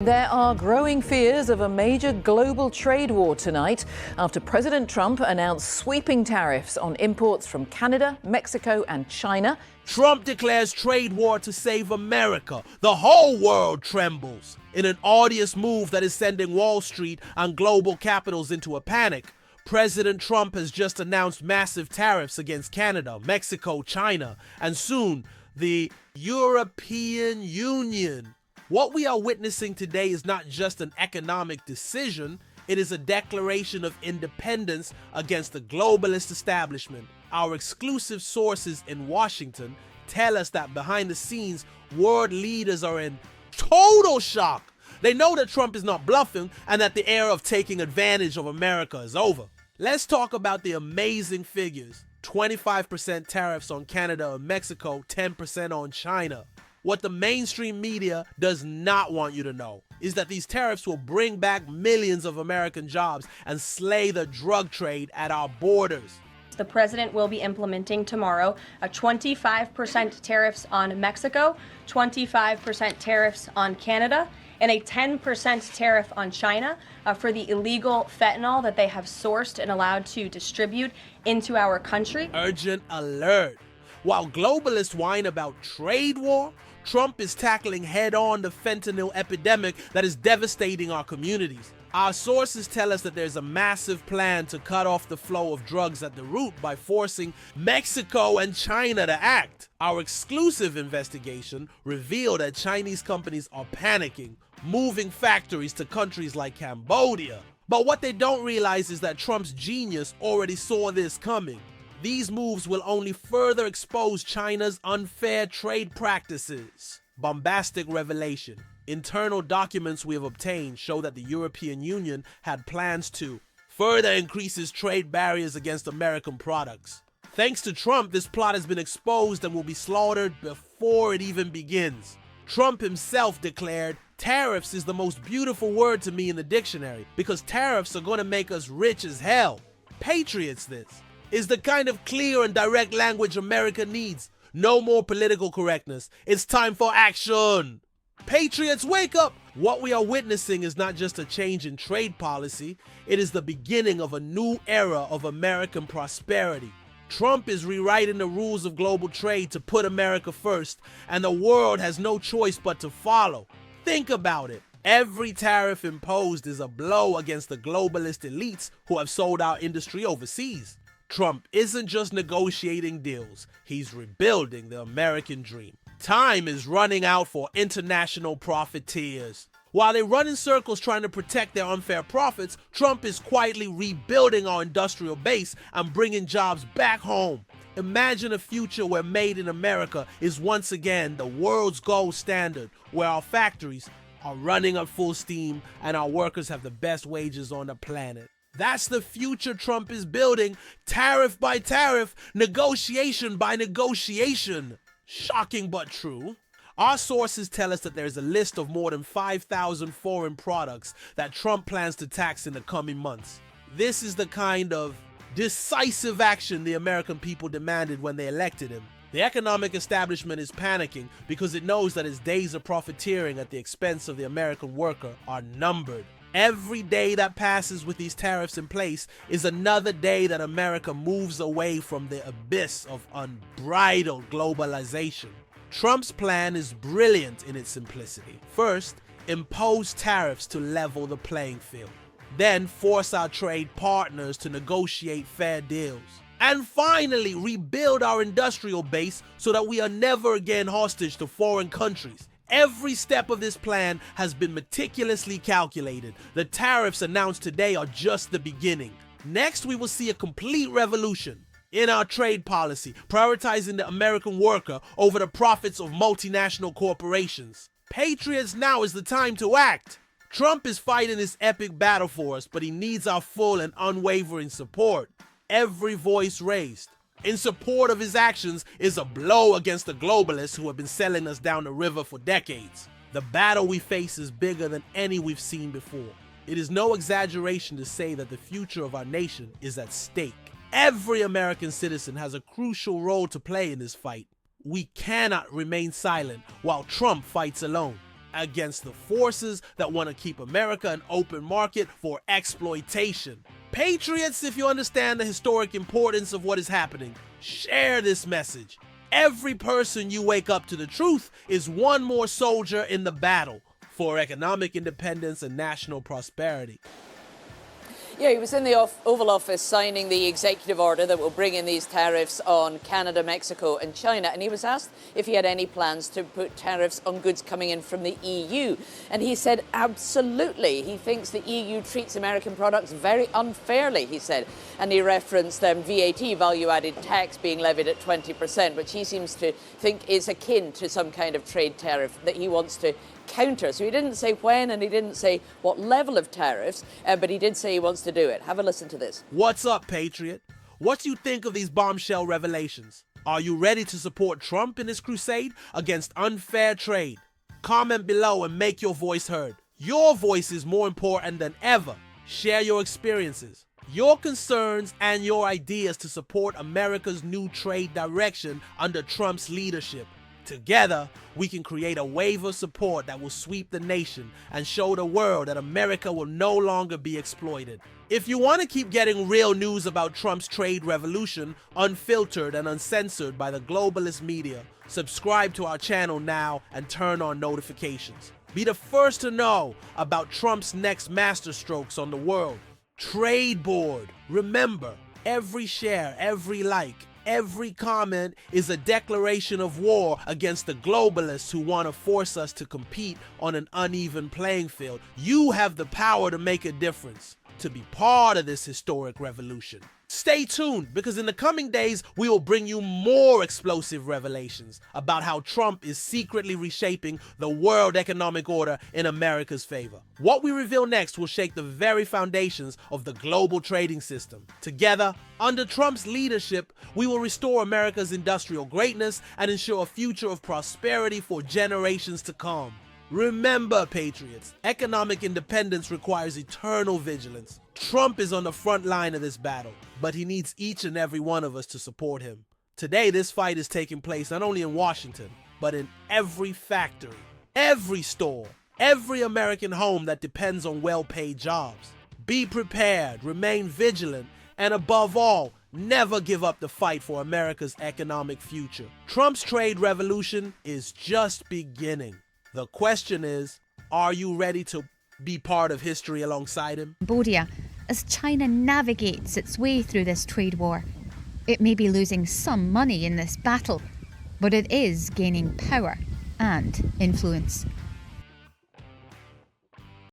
There are growing fears of a major global trade war tonight after President Trump announced sweeping tariffs on imports from Canada, Mexico and China. Trump declares trade war to save America. The whole world trembles in an odious move that is sending Wall Street and global capitals into a panic. President Trump has just announced massive tariffs against Canada, Mexico, China, and soon the European Union. What we are witnessing today is not just an economic decision, it is a declaration of independence against the globalist establishment. Our exclusive sources in Washington tell us that behind the scenes, world leaders are in total shock. They know that Trump is not bluffing and that the era of taking advantage of America is over. Let's talk about the amazing figures. 25% tariffs on Canada and Mexico, 10% on China. What the mainstream media does not want you to know is that these tariffs will bring back millions of American jobs and slay the drug trade at our borders. The president will be implementing tomorrow a 25% tariffs on Mexico, 25% tariffs on Canada, and a 10% tariff on China for the illegal fentanyl that they have sourced and allowed to distribute into our country. Urgent alert. While globalists whine about trade war, Trump is tackling head-on the fentanyl epidemic that is devastating our communities. Our sources tell us that there's a massive plan to cut off the flow of drugs at the root by forcing Mexico and China to act. Our exclusive investigation revealed that Chinese companies are panicking, moving factories to countries like Cambodia. But what they don't realize is that Trump's genius already saw this coming. These moves will only further expose China's unfair trade practices. Bombastic revelation. Internal documents we have obtained show that the European Union had plans to further increase its trade barriers against American products. Thanks to Trump, this plot has been exposed and will be slaughtered before it even begins. Trump himself declared, "Tariffs is the most beautiful word to me in the dictionary because tariffs are going to make us rich as hell." Patriots, this is the kind of clear and direct language America needs. No more political correctness. It's time for action. Patriots, wake up! What we are witnessing is not just a change in trade policy, it is the beginning of a new era of American prosperity. Trump is rewriting the rules of global trade to put America first, and the world has no choice but to follow. Think about it. Every tariff imposed is a blow against the globalist elites who have sold our industry overseas. Trump isn't just negotiating deals, he's rebuilding the American dream. Time is running out for international profiteers. While they run in circles trying to protect their unfair profits, Trump is quietly rebuilding our industrial base and bringing jobs back home. Imagine a future where Made in America is once again the world's gold standard, where our factories are running at full steam and our workers have the best wages on the planet. That's the future Trump is building, tariff by tariff, negotiation by negotiation. Shocking but true. Our sources tell us that there's a list of more than 5,000 foreign products that Trump plans to tax in the coming months. This is the kind of decisive action the American people demanded when they elected him. The economic establishment is panicking because it knows that its days of profiteering at the expense of the American worker are numbered. Every day that passes with these tariffs in place is another day that America moves away from the abyss of unbridled globalization. Trump's plan is brilliant in its simplicity. First, impose tariffs to level the playing field. Then force our trade partners to negotiate fair deals. And finally, rebuild our industrial base so that we are never again hostage to foreign countries. Every step of this plan has been meticulously calculated. The tariffs announced today are just the beginning. Next, we will see a complete revolution in our trade policy, prioritizing the American worker over the profits of multinational corporations. Patriots, now is the time to act. Trump is fighting this epic battle for us, but he needs our full and unwavering support. Every voice raised in support of his actions is a blow against the globalists who have been selling us down the river for decades. The battle we face is bigger than any we've seen before. It is no exaggeration to say that the future of our nation is at stake. Every American citizen has a crucial role to play in this fight. We cannot remain silent while Trump fights alone. against the forces that want to keep America an open market for exploitation. Patriots, if you understand the historic importance of what is happening, share this message. Every person you wake up to the truth is one more soldier in the battle for economic independence and national prosperity. Yeah, he was in the Oval Office signing the executive order that will bring in these tariffs on Canada, Mexico and China. And he was asked if he had any plans to put tariffs on goods coming in from the EU. And he said absolutely. He thinks the EU treats American products very unfairly, he said. And he referenced VAT, value-added tax, being levied at 20%, which he seems to think is akin to some kind of trade tariff that he wants to counter. So he didn't say when and he didn't say what level of tariffs, but he did say he wants to do it. Have a listen to this. What's up, Patriot? What do you think of these bombshell revelations? Are you ready to support Trump in his crusade against unfair trade? Comment below and make your voice heard. Your voice is more important than ever. Share your experiences, your concerns, and your ideas to support America's new trade direction under Trump's leadership. Together, we can create a wave of support that will sweep the nation and show the world that America will no longer be exploited. If you want to keep getting real news about Trump's trade revolution, unfiltered and uncensored by the globalist media, subscribe to our channel now and turn on notifications. Be the first to know about Trump's next masterstrokes on the world trade board. Remember, every share, every like, every comment is a declaration of war against the globalists who want to force us to compete on an uneven playing field. You have the power to make a difference, to be part of this historic revolution. Stay tuned, because in the coming days, we will bring you more explosive revelations about how Trump is secretly reshaping the world economic order in America's favor. What we reveal next will shake the very foundations of the global trading system. Together, under Trump's leadership, we will restore America's industrial greatness and ensure a future of prosperity for generations to come. Remember, Patriots, economic independence requires eternal vigilance. Trump is on the front line of this battle, but he needs each and every one of us to support him. Today, this fight is taking place not only in Washington, but in every factory, every store, every American home that depends on well-paid jobs. Be prepared, remain vigilant, and above all, never give up the fight for America's economic future. Trump's trade revolution is just beginning. The question is, are you ready to be part of history alongside him? Cambodia, as China navigates its way through this trade war, it may be losing some money in this battle, but it is gaining power and influence.